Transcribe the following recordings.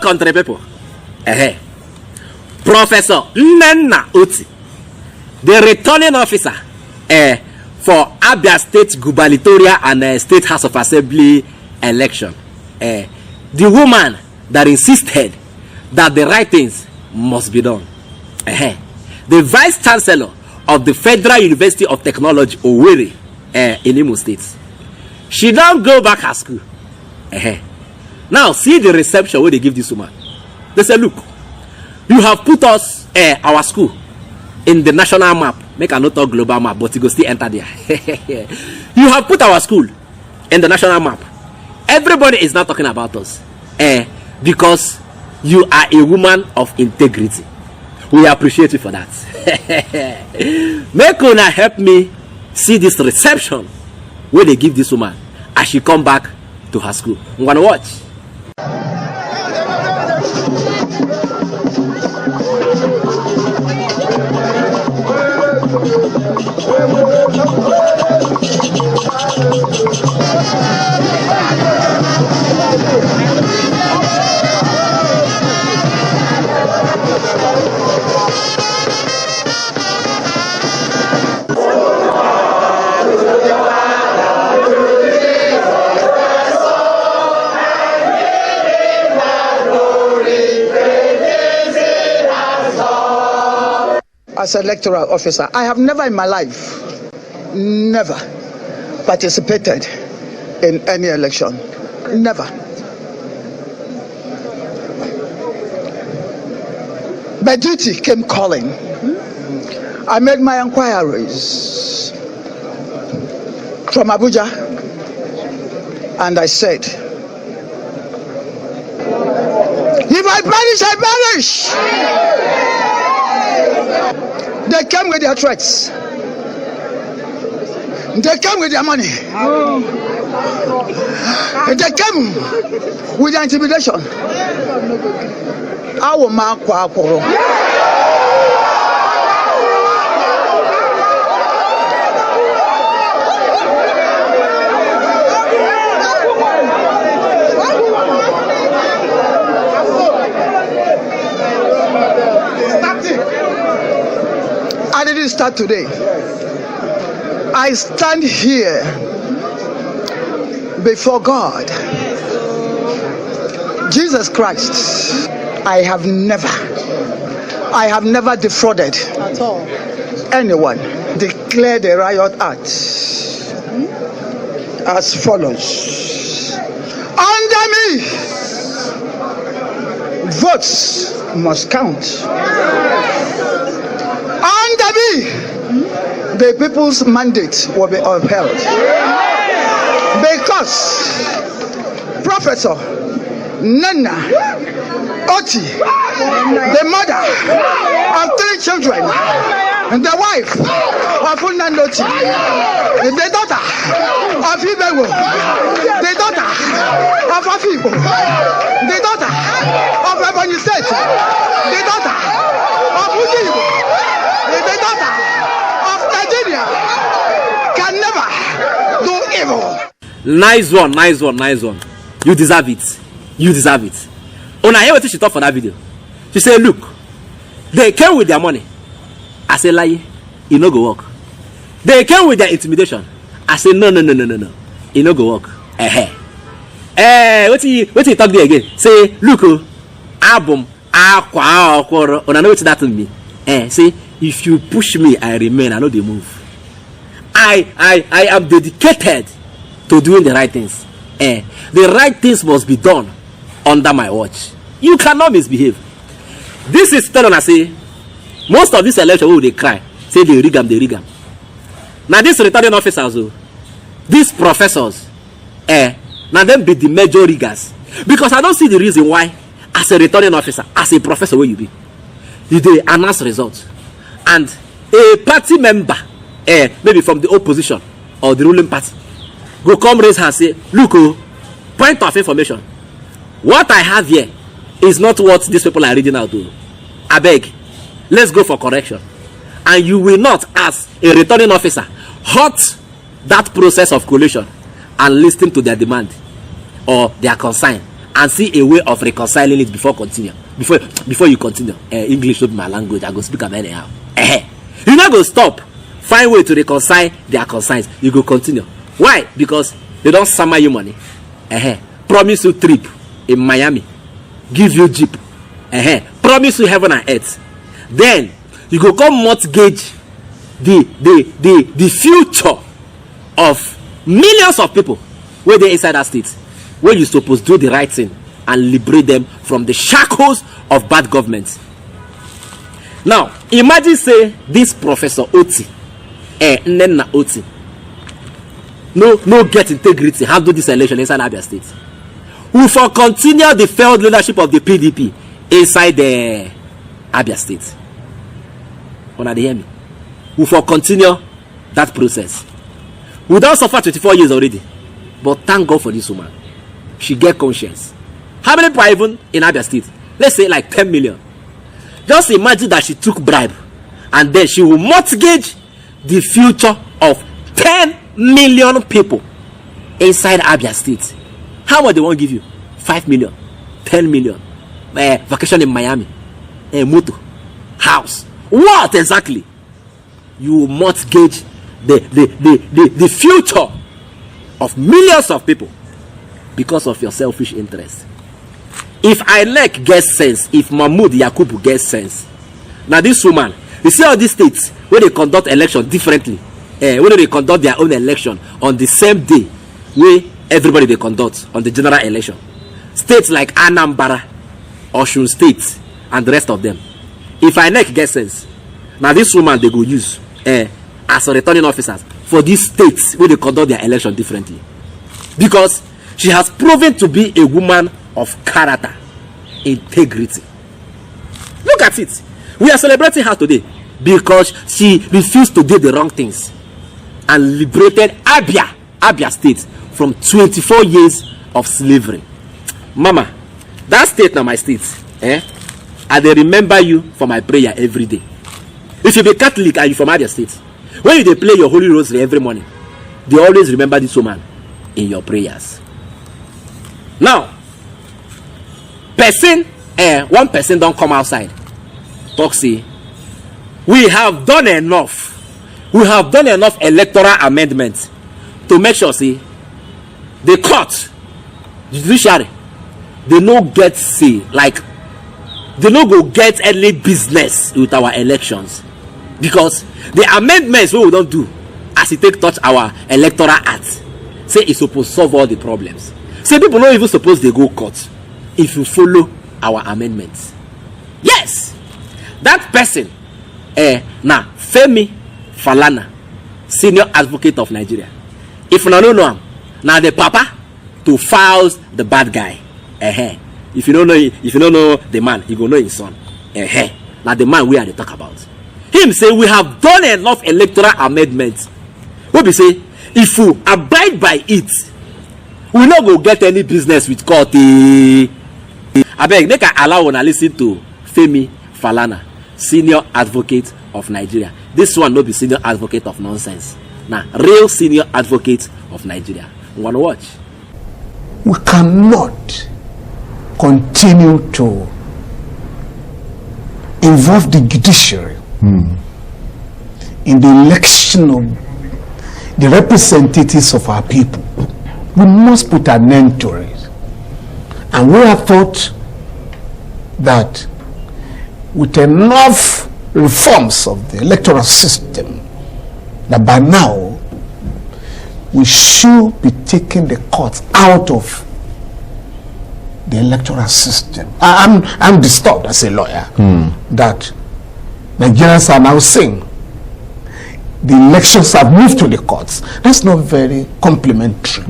country people, Professor Nnenna Oti, the returning officer for Abia State gubernatorial and State House of Assembly election, the woman that insisted that the right things must be done, the Vice Chancellor of the Federal University of Technology, Owerri, in Imo State. She don't go back to school. Now, see the reception where they give this woman. They say, look, you have put us, our school, in the national map. Make a note of global map, but you go still enter there. You have put our school in the national map. Everybody is not talking about us. Because you are a woman of integrity. We appreciate you for that. Make una help me see this reception where they give this woman as she come back to her school. I'm gonna watch. As a electoral officer, I have never in my life, never participated in any election. Never. My duty came calling. I made my inquiries from Abuja, and I said, if I perish, I perish. They came with their threats. They came with their money. They came with their intimidation. Our man, I didn't start today. I stand here before God, Jesus Christ. I have never defrauded at all anyone. Declare the riot act as follows. Under me, votes must count. Under me, the people's mandate will be upheld. Because Professor Nnenna Oti, the mother of 3 children, and the wife of Nnenna Oti, the daughter of Ibewo, the daughter of Afibo, the daughter of Ebonyi State, the daughter of Ujibo, the daughter of Nigeria, can never do evil. Nice one, nice one, nice one. You deserve it. You deserve it. When I hear what she talk for that video, she said, look, they came with their money. I say, lie, it no go work. They came with their intimidation. I say, no. It no go work. What you talk there again? Say, look, album, una know what that to me. Say, if you push me, I remain, I know they move. I am dedicated to doing the right things. The right things must be done under my watch. You cannot misbehave. This is telling us, say, most of these elections will they cry, say they rig them. Now these returning officers, these professors, now them be the major riggers. Because I don't see the reason why, as a returning officer, as a professor, where you be, they announce results, and a party member, maybe from the opposition or the ruling party, go come raise hand and say, look, point of information, what I have here is not what these people are reading out to. I beg, let's go for correction. And you will not, as a returning officer, halt that process of collation and listen to their demand or their concern and see a way of reconciling it before you continue. English not my language, I go speak am anyhow. You not go stop, find way to reconcile their concerns. You go continue. Why? Because they don't summer you money. Promise you trip in Miami, give you jeep. Promise you heaven and earth. Then you go come mortgage the future of millions of people where they inside that state, where you supposed to do the right thing and liberate them from the shackles of bad government. Now imagine say this Professor Oti Nnenna Oti no get integrity, handle this election inside Abia State. Who for continue the failed leadership of the PDP inside the Abia State. Wanna hear me? Who for continue that process. We don't suffer 24 years already. But thank God for this woman. She get conscience. How many people are even in Abia State? Let's say like 10 million. Just imagine that she took bribe and then she will mortgage the future of 10 million people inside Abia State. How much they won't give you? 5 million, 10 million. Vacation in Miami, motor, house. What exactly? You mortgage the future of millions of people because of your selfish interest. If INEC gets sense, if Mahmoud Yakubu gets sense, now this woman, you see all these states where they conduct election differently, where they conduct their own election on the same day where everybody they conduct on the general election. States like Anambra, Osun State, and the rest of them. If INEC gets sense, now this woman they go use as a returning officers for these states where they conduct their election differently, because she has proven to be a woman of character, integrity. Look at it. We are celebrating her today because she refused to do the wrong things and liberated Abia State from 24 years of slavery. Mama, that state now my state. I dey remember you for my prayer every day. If you be Catholic and you from Abia State, when you dey play your holy rosary every morning, they always remember this woman in your prayers. Now, one person don't come outside talk say we have done enough. We have done enough electoral amendments to make sure say the court, the judiciary, they no get say, like they no go get any business with our elections, because the amendments we don't do as it take touch our electoral act, say it's supposed to solve all the problems. Say people not even supposed they go court if you follow our amendments. Yes, that person now Femi Falana, senior advocate of Nigeria. If you don't know him, now the papa to files the bad guy. If you don't know the man, you go know his son. Now the man we are to talk about. Him say we have done enough electoral amendments. What we say, if you abide by it, we not go get any business with court. I beg, make I allow one listen to Femi Falana, senior advocate of Nigeria. This one no be senior advocate of nonsense. Now, real senior advocate of Nigeria. You want to watch? We cannot continue to involve the judiciary in the election of the representatives of our people. We must put an end to it. And we have thought that with enough reforms of the electoral system, that by now we should be taking the courts out of the electoral system. I'm disturbed as a lawyer that Nigerians are now saying the elections have moved to the courts. That's not very complimentary.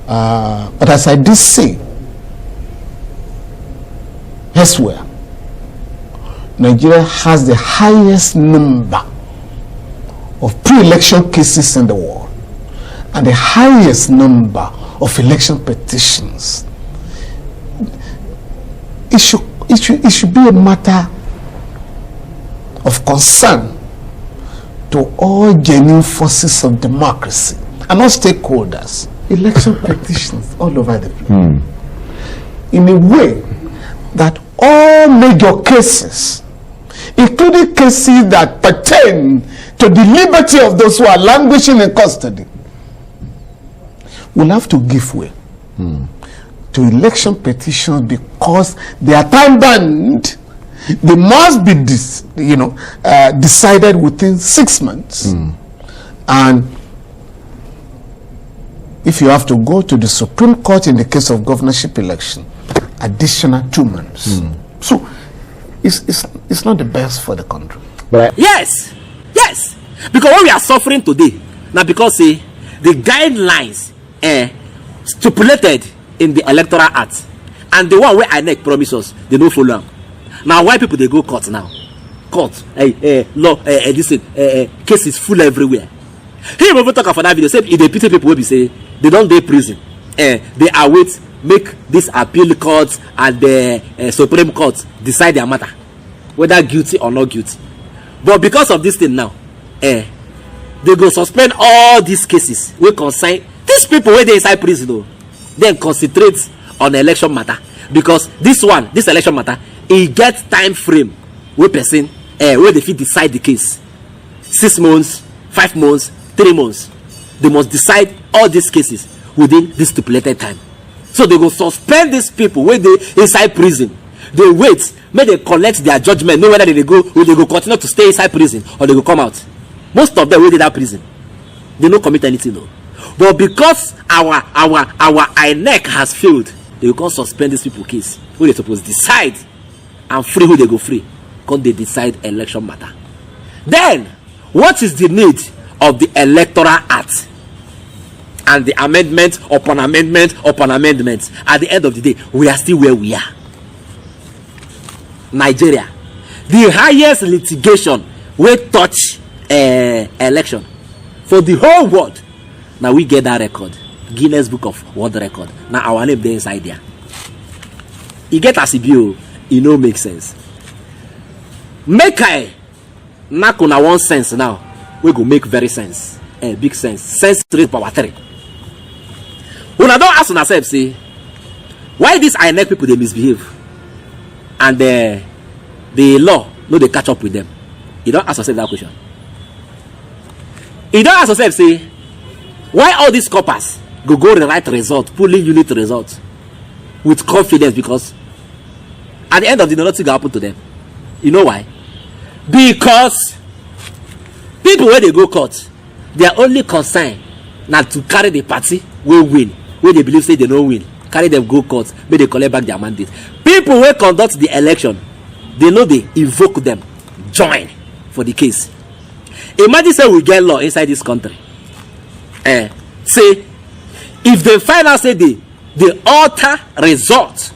But as I did say elsewhere, Nigeria has the highest number of pre-election cases in the world and the highest number of election petitions. It should be a matter of concern to all genuine forces of democracy and all stakeholders. Election petitions all over the place. in a way that all major cases, including cases that pertain to the liberty of those who are languishing in custody, will have to give way to election petitions because they are time bound. They must be decided within 6 months. And if you have to go to the Supreme Court in the case of governorship election, additional 2 months. So it's not the best for the country. But yes, because what we are suffering today now, because the guidelines stipulated in the Electoral Act and the one where INEC promise us, they don't follow them. Now why people they go court now? Court, law, cases full everywhere. He will talk about that video. Say if they pity people will be say they don't go prison. They await make this appeal court and the Supreme Court decide their matter, whether guilty or not guilty. But because of this thing now, they go suspend all these cases. We consign these people where they inside prison though. Then concentrate on the election matter, because this election matter, it gets time frame where person where they fit decide the case. 6 months, 5 months, 3 months. They must decide all these cases within this stipulated time. So they go suspend these people where they inside prison. They wait, may they collect their judgment, know whether they go continue to stay inside prison or they go come out. Most of them where they that prison, they don't commit anything though. But because our INEC has failed, they will come suspend these people case. Who they supposed to decide and free who they go free. Because they decide election matter. Then, what is the need of the Electoral Act and the amendment upon amendment upon amendment? At the end of the day, we are still where we are. Nigeria, the highest litigation will touch election for the whole world. Now we get that record, Guinness Book of World Record. Now our name there inside there. You get as it no make sense. Make I knock on one sense now. We go make very sense, big sense. Sense 3 power 3. When I don't ask yourself, say, why these INEC people they misbehave, and the law no they catch up with them? You don't ask yourself that question. You don't ask yourself, say, why all these coppers go the right result, polling unit result with confidence? Because at the end of the day, nothing will happen to them. You know why? Because people where they go court, their only concern not to carry the party will win, where they believe say they don't win, carry them go court, may they collect back their mandate. People who conduct the election, they know they invoke them, join for the case. Imagine say we get law inside this country. Say if they find out say the alter result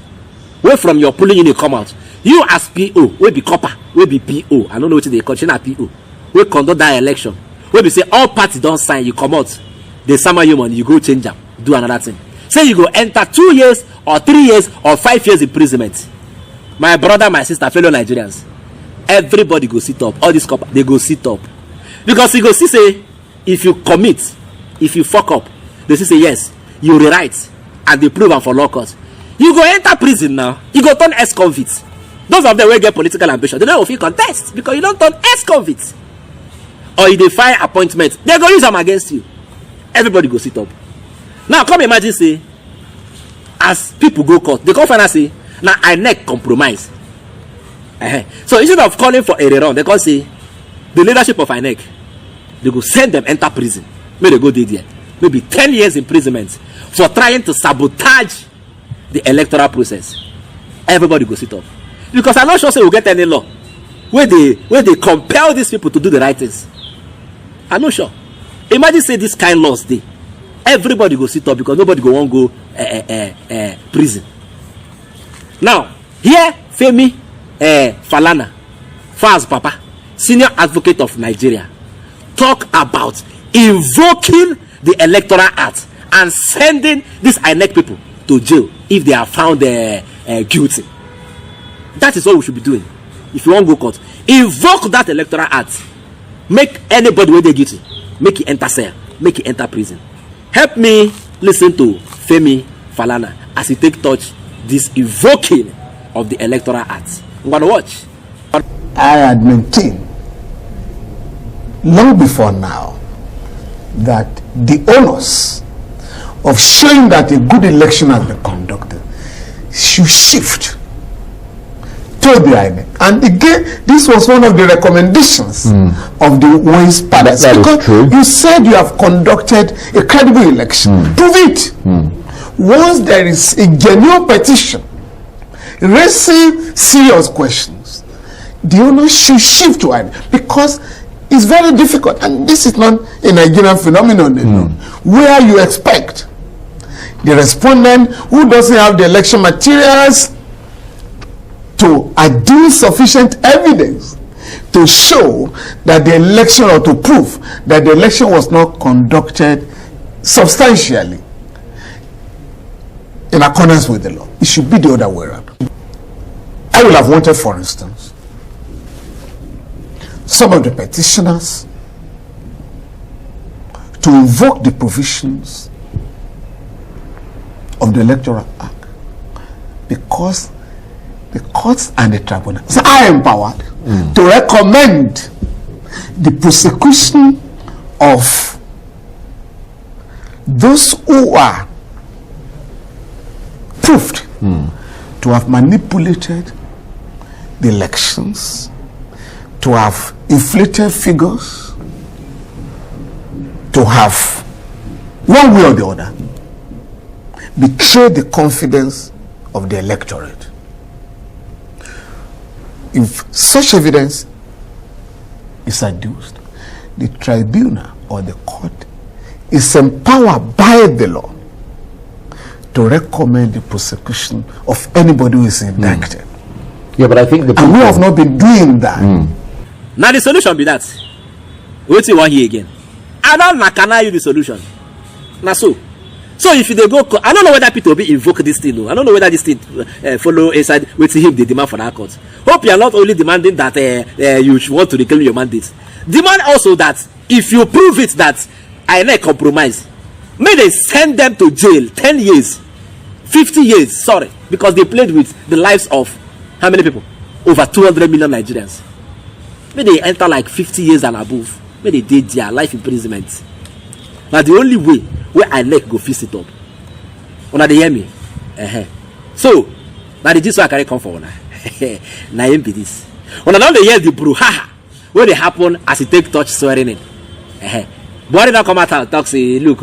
where from your polling unit come out, you as PO will be copper, will be PO. I don't know what they call PO. We conduct that election. Where we say all parties don't sign, you come out, they summon you money, you go change them, do another thing. Say you go enter 2 years or 3 years or 5 years imprisonment. My brother, my sister, fellow Nigerians, everybody go sit up. All these copper, they go sit up. Because you go see say, if you commit, if you fuck up, they say yes, you rewrite, and they prove them for law court. You go enter prison now, you go turn ex-convict. Those of them will get political ambition, they don't know if you contest, because you don't turn ex-convict. Or if they fire appointment, they go use them against you. Everybody go sit up. Now come imagine say, as people go court, they come find out say, now INEC compromise. So instead of calling for a rerun, they can say, the leadership of INEC, they go send them enter prison. Maybe they go there. Maybe 10 years imprisonment for trying to sabotage the electoral process. Everybody go sit up. Because I'm not sure say we'll get any law where they compel these people to do the right things. I'm not sure. Imagine say this kind of laws day. Everybody go sit up because nobody go want go prison. Now, here Femi Falana, Faz Papa, senior advocate of Nigeria, talk about invoking the Electoral Act and sending these INEC people to jail if they are found guilty. That is what we should be doing. If you want to go court, invoke that Electoral Act. Make anybody where they guilty, make it enter cell, make it enter prison. Help me listen to Femi Falana as he take touch this evoking of the Electoral Act. I'm going to watch. I had maintained long before now that the onus of showing that a good election has been conducted should shift to the INEC. And again, this was one of the recommendations of the Ways Palace. Because you said you have conducted a credible election. Prove it. Once there is a genuine petition raising serious questions, the onus should shift to INEC, because it's very difficult, and this is not a Nigerian phenomenon alone, where you expect the respondent who doesn't have the election materials to adduce sufficient evidence to show that the election, or to prove that the election was not conducted substantially in accordance with the law. It should be the other way around. I would have wanted, for instance, some of the petitioners to invoke the provisions of the Electoral Act, because the courts and the tribunals are empowered to recommend the prosecution of those who are proved to have manipulated the elections, to have inflated figures, to have, one way or the other, betrayed the confidence of the electorate. If such evidence is adduced, the tribunal or the court is empowered by the law to recommend the prosecution of anybody who is indicted. Yeah, but I think and we have not been doing that. Now the solution be that. Wait till 1 year again. I don't know you the solution. Now so if they go, I don't know whether people will be invoke this thing. I don't know whether this thing follow inside with him the demand for that court. Hope you are not only demanding that you want to reclaim your mandate. Demand also that if you prove it that INEC compromise, may they send them to jail 10 years, 50 years, sorry, because they played with the lives of how many people? Over 200 million Nigerians. May they enter like 50 years and above. May they did their life imprisonment. Now the only way where INEC go fix it up. Una dey hear me? So now the gist I carry come for una. Na him be this. Una don dey hear the brouhaha wey dey happen as e take touch swearing in. Buhari now come out and talk say, look,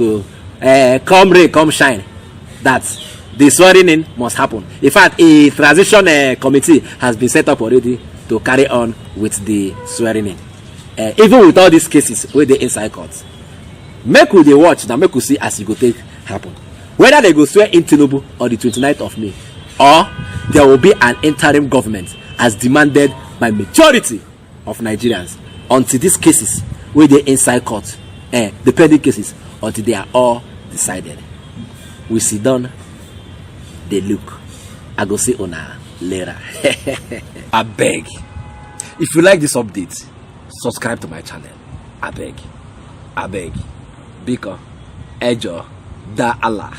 come rain, come shine, that the swearing in must happen. In fact, a transition committee has been set up already to carry on with the swearing in. Even with all these cases where they inside courts, make we dey watch now, make we see as it go take happen. Whether they go swear in Tinubu on the 29th of May, or there will be an interim government as demanded by majority of Nigerians until these cases where they inside court, the pending cases, until they are all decided. We sit down, they look. I go see una later. I beg, if you like this update, subscribe to my channel. I beg, Biko, Ejo, Da Allah.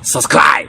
Subscribe.